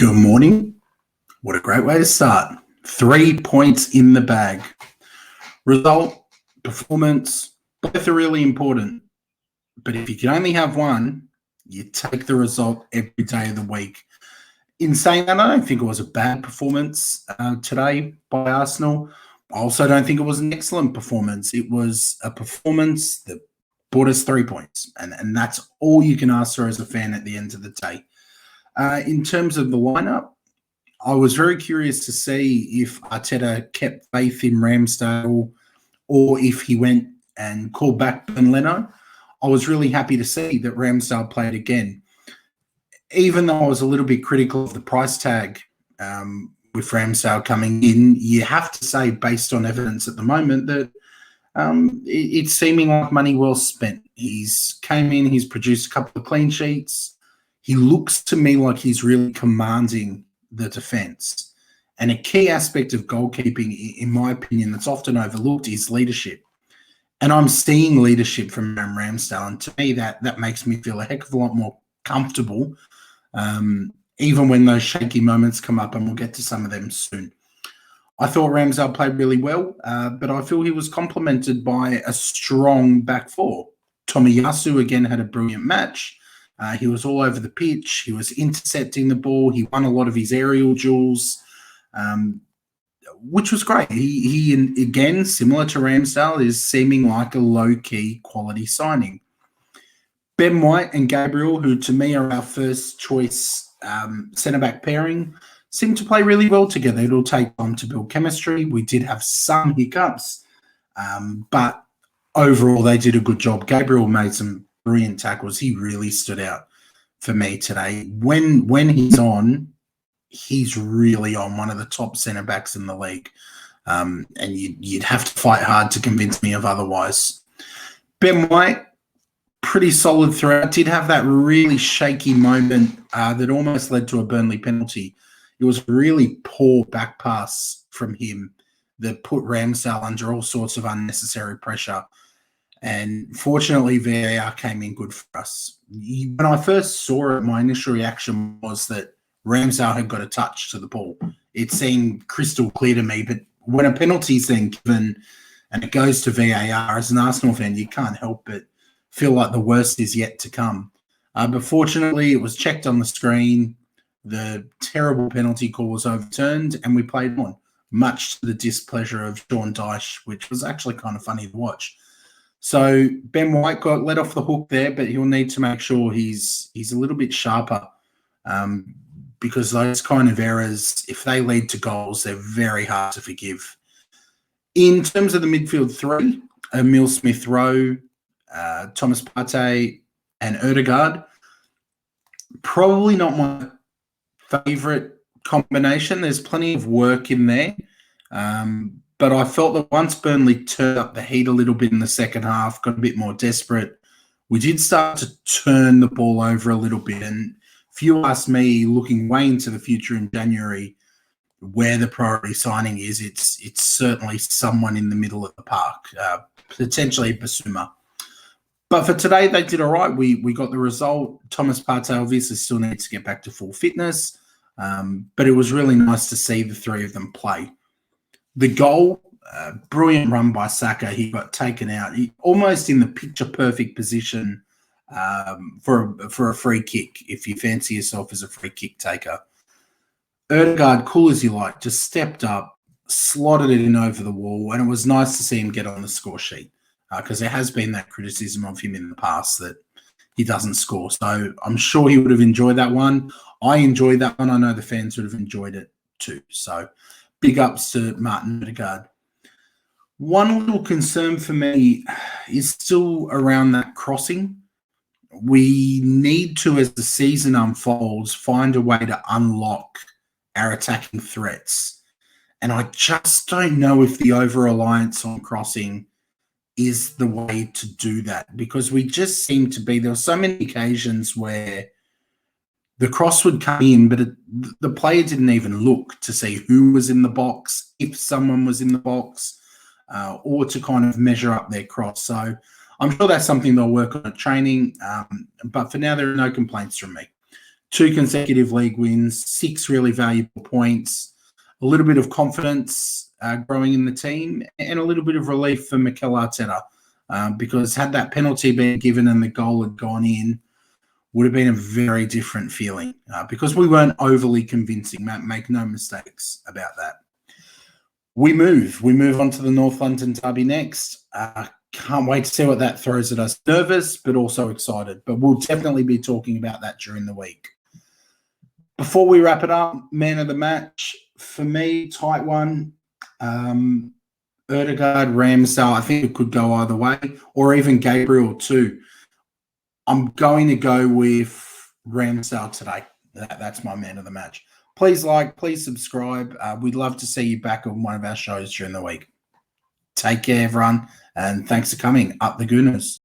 Good morning. What a great way to start. 3 points in the bag. Result, performance, both are really important. But if you can only have one, you take the result every day of the week. In saying that, I don't think it was a bad performance today by Arsenal. I also don't think it was an excellent performance. It was a performance that brought us 3 points. And that's all you can ask for as a fan at the end of the day. In terms of the lineup, I was very curious to see if Arteta kept faith in Ramsdale or if he went and called back Burnley. I was really happy to see that Ramsdale played again. Even though I was a little bit critical of the price tag with Ramsdale coming in, you have to say, based on evidence at the moment, that it's seeming like money well spent. He's came in, he's produced a couple of clean sheets. He looks to me like he's really commanding the defence. And a key aspect of goalkeeping, in my opinion, that's often overlooked is leadership. And I'm seeing leadership from Aaron Ramsdale. And to me, that makes me feel a heck of a lot more comfortable, even when those shaky moments come up, and we'll get to some of them soon. I thought Ramsdale played really well, but I feel he was complemented by a strong back four. Tomiyasu, again, had a brilliant match. He was all over the pitch. He was intercepting the ball. He won a lot of his aerial duels, which was great. He again, similar to Ramsdale, is seeming like a low-key quality signing. Ben White and Gabriel, who to me are our first choice centre-back pairing, seem to play really well together. It'll take time to build chemistry. We did have some hiccups, but overall they did a good job. Gabriel made some brilliant tackles. He really stood out for me today. When he's on, he's really on, one of the top centre backs in the league. And you'd have to fight hard to convince me of otherwise. Ben White, pretty solid throughout. Did have that really shaky moment that almost led to a Burnley penalty. It was a really poor back pass from him that put Ramsdale under all sorts of unnecessary pressure. And fortunately, VAR came in good for us. When I first saw it, my initial reaction was that Ramsdale had got a touch to the ball. It seemed crystal clear to me. But when a penalty's then given and it goes to VAR, as an Arsenal fan, you can't help but feel like the worst is yet to come. But fortunately, it was checked on the screen. The terrible penalty call was overturned, and we played on, much to the displeasure of Sean Dyche, which was actually kind of funny to watch. So Ben White got let off the hook there, but he'll need to make sure he's a little bit sharper because those kind of errors, if they lead to goals, they're very hard to forgive. In terms of the midfield three, Emile Smith-Rowe, Thomas Partey, and ODEGAARD, probably not my favourite combination. There's plenty of work in there. But I felt that once Burnley turned up the heat a little bit in the second half, got a bit more desperate, we did start to turn the ball over a little bit. And if you ask me, looking way into the future in January, where the priority signing is, it's certainly someone in the middle of the park, potentially Basuma. But for today, they did all right. We got the result. Thomas Partey obviously still needs to get back to full fitness, but it was really nice to see the three of them play. The goal, brilliant run by Saka. He got taken out. He almost in the picture-perfect position for a free kick, if you fancy yourself as a free kick taker. ODEGAARD, cool as you like, just stepped up, slotted it in over the wall, and it was nice to see him get on the score sheet because there has been that criticism of him in the past that he doesn't score. So I'm sure he would have enjoyed that one. I enjoyed that one. I know the fans would have enjoyed it too. So big ups to Martin ODEGAARD. One little concern for me is still around that crossing. We need to, as the season unfolds, find a way to unlock our attacking threats. And I just don't know if the over-reliance on crossing is the way to do that, because we just seem to be, there were so many occasions where the cross would come in, but the player didn't even look to see who was in the box, if someone was in the box, or to kind of measure up their cross. So I'm sure that's something they'll work on at training. But for now, there are no complaints from me. 2 consecutive league wins, 6 really valuable points, a little bit of confidence growing in the team, and a little bit of relief for Mikel Arteta, because had that penalty been given and the goal had gone in, would have been a very different feeling, because we weren't overly convincing. Make no mistakes about that. We move on to the North London derby next. Can't wait to see what that throws at us. Nervous, but also excited. But we'll definitely be talking about that during the week. Before we wrap it up, man of the match, for me, tight one. Odegaard, Ramsdale, I think it could go either way, or even Gabriel too. I'm going to go with Ramsdale today. That's my man of the match. Please like, please subscribe. We'd love to see you back on one of our shows during the week. Take care, everyone, and thanks for coming. Up the Gooners.